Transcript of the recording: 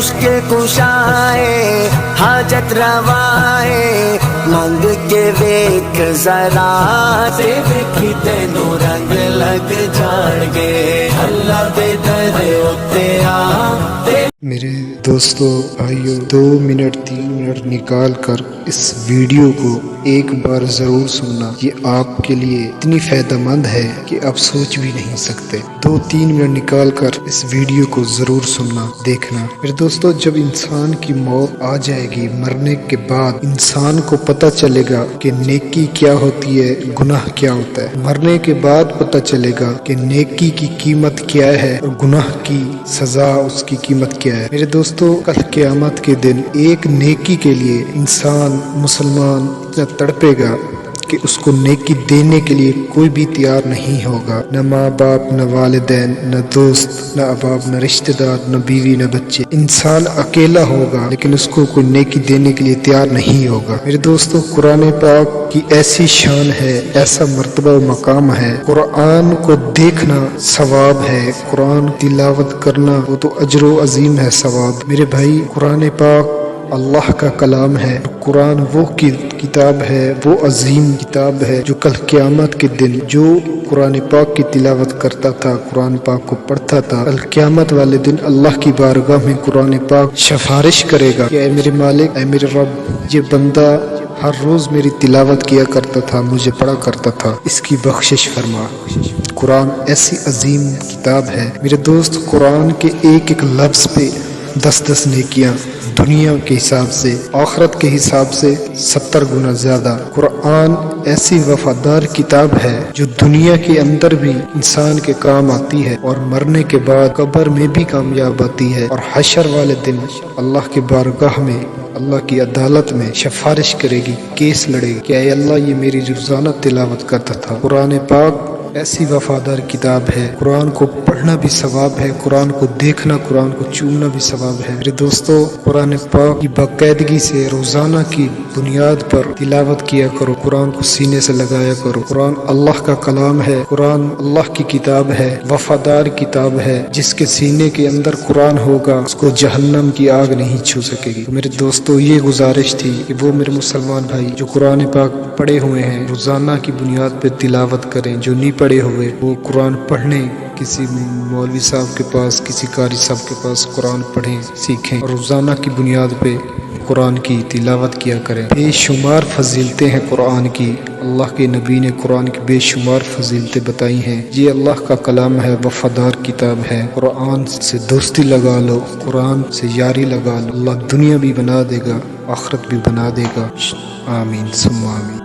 مشکل کشائے حاجت روائے منگ کے ویک ذرا تے ویکھی تینوں رنگ لگ جان گے اللہ دے در اتے آ میرے دوستو بھائیو 2 منٹ 3 منٹ نکال کر اس ویڈیو کو ایک بار ضرور سننا، یہ آپ کے لیے اتنی فائدہ مند ہے کہ آپ سوچ بھی نہیں سکتے۔ 2-3 منٹ نکال کر اس ویڈیو کو ضرور سننا، دیکھنا۔ میرے دوستو جب انسان کی موت آ جائے گی، مرنے کے بعد انسان کو پتہ چلے گا کہ نیکی کیا ہوتی ہے، گناہ کیا ہوتا ہے۔ مرنے کے بعد پتہ چلے گا کہ نیکی کی قیمت کیا ہے اور گناہ کی سزا، اس کی قیمت کیا ہے۔ میرے دوستو کل قیامت کے دن ایک نیکی کے لیے انسان مسلمان اتنا تڑپے گا کہ اس کو نیکی دینے کے لیے کوئی بھی تیار نہیں ہوگا، نہ ماں باپ، نہ والدین، نہ دوست، نہ احباب، نہ رشتہ دار، نہ بیوی، نہ بچے۔ انسان اکیلا ہوگا لیکن اس کو کوئی نیکی دینے کے لیے تیار نہیں ہوگا۔ میرے دوستو قرآن پاک کی ایسی شان ہے، ایسا مرتبہ و مقام ہے، قرآن کو دیکھنا ثواب ہے، قرآن تلاوت کرنا وہ تو اجر و عظیم ہے، ثواب۔ میرے بھائی قرآن پاک اللہ کا کلام ہے، قرآن وہ کتاب ہے، وہ عظیم کتاب ہے جو کل قیامت کے دن جو قرآن پاک کی تلاوت کرتا تھا، قرآن پاک کو پڑھتا تھا، کل قیامت والے دن اللہ کی بارگاہ میں قرآن پاک سفارش کرے گا کہ اے میرے مالک، اے میرے رب، یہ بندہ ہر روز میری تلاوت کیا کرتا تھا، مجھے پڑھا کرتا تھا، اس کی بخشش فرما۔ قرآن ایسی عظیم کتاب ہے میرے دوست، قرآن کے ایک ایک لفظ پہ 10 نیکیاں، دنیا کے حساب سے، آخرت کے حساب سے 70 گنا زیادہ۔ قرآن ایسی وفادار کتاب ہے جو دنیا کے اندر بھی انسان کے کام آتی ہے اور مرنے کے بعد قبر میں بھی کامیاب آتی ہے، اور حشر والے دن اللہ کے بارگاہ میں، اللہ کی عدالت میں سفارش کرے گی، کیس لڑے گی کہ اے اللہ یہ میری روزانہ تلاوت کرتا تھا۔ قرآن پاک ایسی وفادار کتاب ہے، قرآن کو پڑھنا بھی ثواب ہے، قرآن کو دیکھنا، قرآن کو چومنا بھی ثواب ہے۔ میرے دوستو قرآن پاک کی باقاعدگی سے روزانہ کی بنیاد پر تلاوت کیا کرو، قرآن کو سینے سے لگایا کرو۔ قرآن اللہ کا کلام ہے، قرآن اللہ کی کتاب ہے، وفادار کتاب ہے، جس کے سینے کے اندر قرآن ہوگا اس کو جہنم کی آگ نہیں چھو سکے گی۔ میرے دوستو یہ گزارش تھی کہ وہ میرے مسلمان بھائی جو قرآن پاک پڑھے ہوئے ہیں روزانہ کی بنیاد پہ تلاوت کریں، جو نہیں پڑھے ہوئے وہ قرآن پڑھنے کسی مولوی صاحب کے پاس، کسی قاری صاحب کے پاس قرآن پڑھیں، سیکھیں، اور روزانہ کی بنیاد پہ قرآن کی تلاوت کیا کریں۔ بے شمار فضیلتیں ہیں قرآن کی، اللہ کے نبی نے قرآن کی بے شمار فضیلتیں بتائی ہیں۔ یہ اللہ کا کلام ہے، وفادار کتاب ہے، قرآن سے دوستی لگا لو، قرآن سے یاری لگا لو، اللہ دنیا بھی بنا دے گا، آخرت بھی بنا دے گا۔ آمین ثم آمین۔